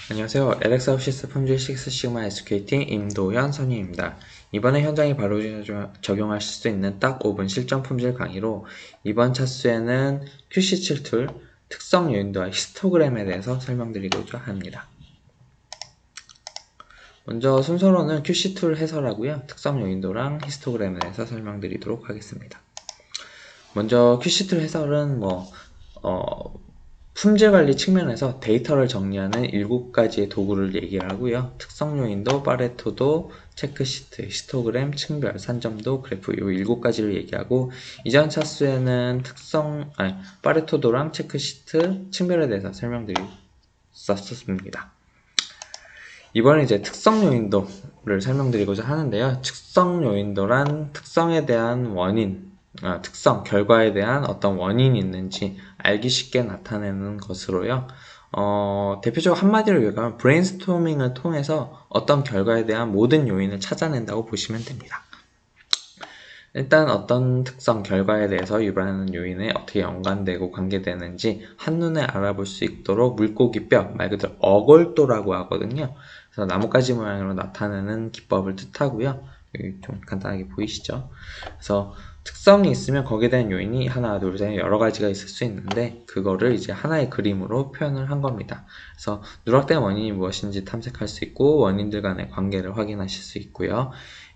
안녕하세요. LX옵시스 품질 6 시그마 SQT 임도현 선임입니다. 이번에 현장에 바로 적용하실 수 있는 딱 5분 실전 품질 강의로 이번 차수에는 QC7 툴 특성 요인도와 히스토그램에 대해서 설명드리고자 합니다. 먼저 순서로는 QC 툴 해설하고요. 특성 요인도랑 히스토그램에 대해서 설명드리도록 하겠습니다. 먼저 QC 툴 해설은 품질관리 측면에서 데이터를 정리하는 7가지의 도구를 얘기를 하고요. 특성 요인도, 파레토도, 체크시트, 히스토그램, 층별, 산점도, 그래프 이 7가지를 얘기하고 이전 차수에는 파레토도랑 체크시트, 층별에 대해서 설명드렸었습니다. 이번에 이제 특성 요인도를 설명드리고자 하는데요. 특성 요인도란 특성에 대한 결과에 대한 어떤 원인이 있는지 알기 쉽게 나타내는 것으로요. 대표적으로 한마디로 얘기하면 브레인스토밍을 통해서 어떤 결과에 대한 모든 요인을 찾아낸다고 보시면 됩니다. 일단 어떤 특성, 결과에 대해서 유발하는 요인에 어떻게 연관되고 관계되는지 한눈에 알아볼 수 있도록 물고기 뼈, 말 그대로 어골도라고 하거든요. 그래서 나뭇가지 모양으로 나타내는 기법을 뜻하고요. 여기 좀 간단하게 보이시죠? 그래서 특성이 있으면 거기에 대한 요인이 하나, 둘, 셋 여러 가지가 있을 수 있는데 그거를 이제 하나의 그림으로 표현을 한 겁니다. 그래서 누락된 원인이 무엇인지 탐색할 수 있고 원인들 간의 관계를 확인하실 수 있고요.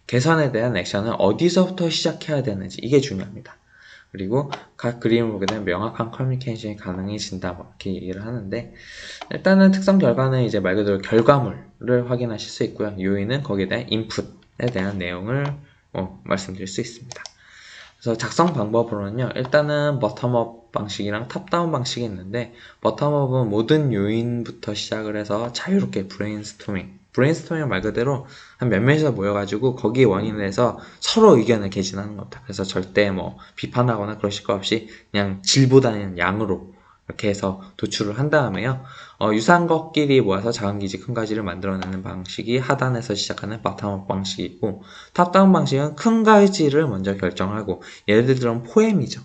개선에 대한 액션을 어디서부터 시작해야 되는지 이게 중요합니다. 그리고 각 그림을 보게 되면 명확한 커뮤니케이션이 가능해진다 이렇게 얘기를 하는데 일단은 특성 결과는 이제 말 그대로 결과물을 확인하실 수 있고요. 요인은 거기에 대한 인풋에 대한 내용을 말씀드릴 수 있습니다. 그래서 작성 방법으로는요. 일단은 버텀업 방식이랑 탑다운 방식이 있는데 버텀업은 모든 요인부터 시작을 해서 자유롭게 브레인스토밍 말 그대로 한 몇 명이서 모여가지고 거기에 원인을 해서 서로 의견을 개진하는 겁니다. 그래서 절대 비판하거나 그러실 거 없이 그냥 질보다는 양으로 이렇게 해서 도출을 한 다음에요. 유사한 것끼리 모아서 작은 기지, 큰 가지를 만들어내는 방식이 하단에서 시작하는 바텀업 방식이고 탑다운 방식은 큰 가지를 먼저 결정하고 예를 들면 포엠이죠.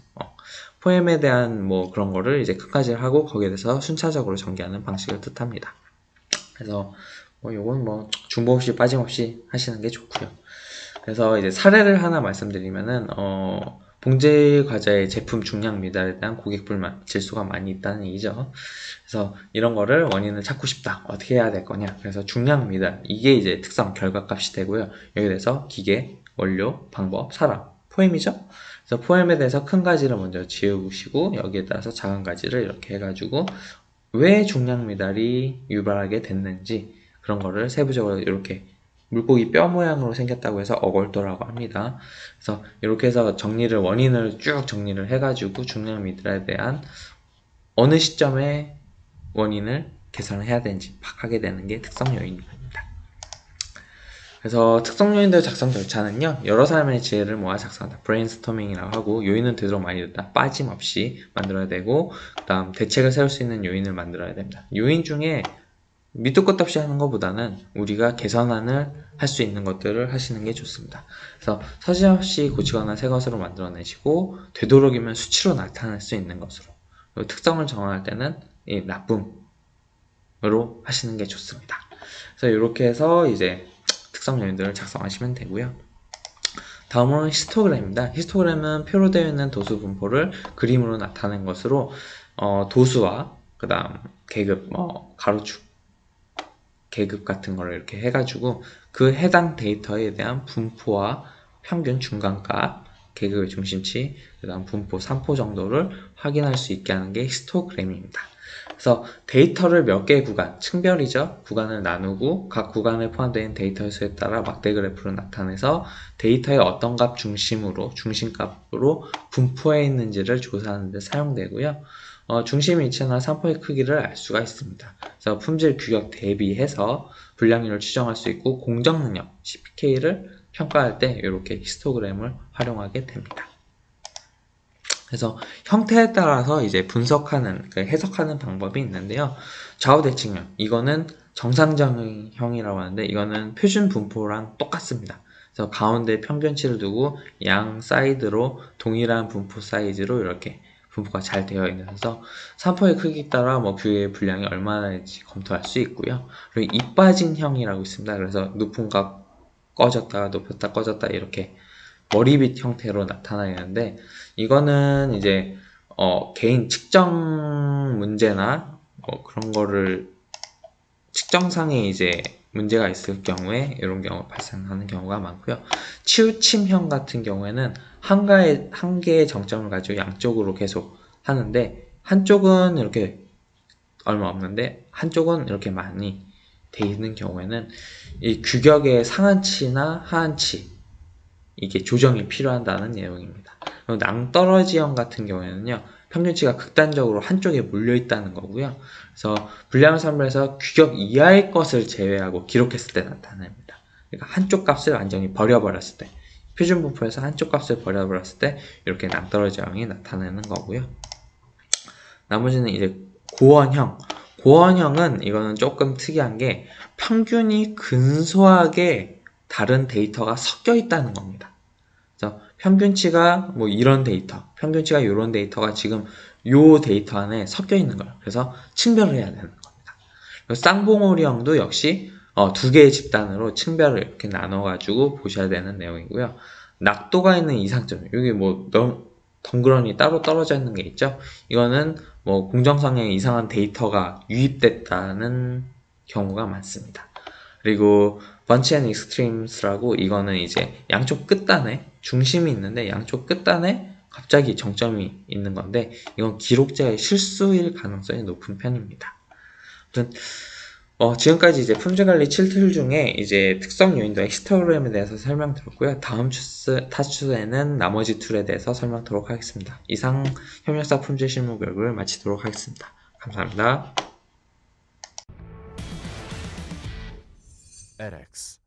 포엠에 대한 그런 거를 이제 큰 가지를 하고 거기에 대해서 순차적으로 전개하는 방식을 뜻합니다. 그래서 요건 중복 없이 빠짐없이 하시는 게 좋고요. 그래서 이제 사례를 하나 말씀드리면은 봉제 과자의 제품 중량 미달에 대한 고객 불만, 질소가 많이 있다는 얘기죠. 그래서 이런 거를 원인을 찾고 싶다. 어떻게 해야 될 거냐? 그래서 중량 미달 이게 이제 특성 결과값이 되고요. 여기에 대해서 기계, 원료, 방법, 사람, 포엠이죠. 그래서 포엠에 대해서 큰 가지를 먼저 지우시고 여기에 따라서 작은 가지를 이렇게 해가지고 왜 중량 미달이 유발하게 됐는지 그런 거를 세부적으로 이렇게 물고기 뼈 모양으로 생겼다고 해서 어골도라고 합니다. 그래서 이렇게 해서 원인을 쭉 정리를 해가지고 중량 미달에 대한 어느 시점에 원인을 개선을 해야 되는지 파악하게 되는 게 특성 요인입니다. 그래서 특성 요인들 작성 절차는요, 여러 사람의 지혜를 모아 작성한다. 브레인스토밍이라고 하고, 요인은 되도록 많이 듣다. 빠짐없이 만들어야 되고, 그 다음 대책을 세울 수 있는 요인을 만들어야 됩니다. 요인 중에 밑도 끝도 없이 하는 것보다는 우리가 개선안을 할 수 있는 것들을 하시는 게 좋습니다. 그래서 서슴없이 고치거나 새 것으로 만들어내시고, 되도록이면 수치로 나타낼 수 있는 것으로. 특성을 정할 때는 이 나쁨으로 하시는 게 좋습니다. 그래서 이렇게 해서 이제 특성 요인들을 작성하시면 되고요. 다음으로는 히스토그램입니다. 히스토그램은 표로 되어 있는 도수 분포를 그림으로 나타낸 것으로 도수와 그 다음 계급, 가로축, 계급 같은 거를 이렇게 해가지고 그 해당 데이터에 대한 분포와 평균 중간값, 계급의 중심치, 그 다음 분포, 산포 정도를 확인할 수 있게 하는 게 히스토그램입니다. 그래서 데이터를 몇 개의 구간, 층별이죠. 구간을 나누고 각 구간에 포함된 데이터 수에 따라 막대 그래프를 나타내서 데이터의 어떤 값 중심값으로 분포해 있는지를 조사하는 데 사용되고요. 중심 위치나 산포의 크기를 알 수가 있습니다. 그래서 품질 규격 대비해서 불량률을 추정할 수 있고 공정 능력, CPK를 평가할 때 이렇게 히스토그램을 활용하게 됩니다. 그래서 형태에 따라서 이제 해석하는 방법이 있는데요. 좌우 대칭형, 이거는 정상적형이라고 하는데 이거는 표준 분포랑 똑같습니다. 그래서 가운데 평균치를 두고 양 사이드로 동일한 분포 사이즈로 이렇게 분포가 잘 되어 있어서 산포의 크기에 따라 뭐 뷰의 분량이 얼마나인지 검토할 수 있고요. 그리고 이 빠진 형이라고 있습니다. 그래서 높은 값 꺼졌다 높였다 꺼졌다 이렇게 머리빗 형태로 나타나는데 이거는 이제 개인 측정 문제나 그런 거를 측정상에 이제 문제가 있을 경우에 이런 경우 발생하는 경우가 많고요. 치우침형 같은 경우에는 한 개의 정점을 가지고 양쪽으로 계속 하는데 한쪽은 이렇게 얼마 없는데 한쪽은 이렇게 많이 돼 있는 경우에는 이 규격의 상한치나 하한치 이게 조정이 필요하다는 내용입니다. 낭떠러지형 같은 경우에는요, 평균치가 극단적으로 한쪽에 몰려 있다는 거고요. 그래서 불량을 산물에서 규격 이하의 것을 제외하고 기록했을 때 나타납니다. 그러니까 한쪽 값을 완전히 버려버렸을 때, 표준 분포에서 한쪽 값을 버려버렸을 때 이렇게 낭떠러지형이 나타나는 거고요. 나머지는 이제 고원형. 고원형은 이거는 조금 특이한 게 평균이 근소하게 다른 데이터가 섞여 있다는 겁니다. 그래서 평균치가 뭐 이런 데이터, 평균치가 이런 데이터가 지금 요 데이터 안에 섞여 있는 거예요. 그래서 층별을 해야 되는 겁니다. 쌍봉오리형도 역시 두 개의 집단으로 층별을 이렇게 나눠가지고 보셔야 되는 내용이고요. 낙도가 있는 이상점, 여기 뭐 덩그러니 따로 떨어져 있는 게 있죠. 이거는 뭐 공정성에 이상한 데이터가 유입됐다는 경우가 많습니다. 그리고 번치 앤 익스트림스라고 이거는 이제 양쪽 끝단에 중심이 있는데 양쪽 끝단에 갑자기 정점이 있는 건데 이건 기록자의 실수일 가능성이 높은 편입니다. 아무튼 지금까지 이제 품질관리 7툴 중에 이제 특성 요인도 엑스토그램에 대해서 설명드렸고요. 다음 타주에는 나머지 툴에 대해서 설명드리도록 하겠습니다. 이상 협력사 품질 실무 교육을 마치도록 하겠습니다. 감사합니다. edX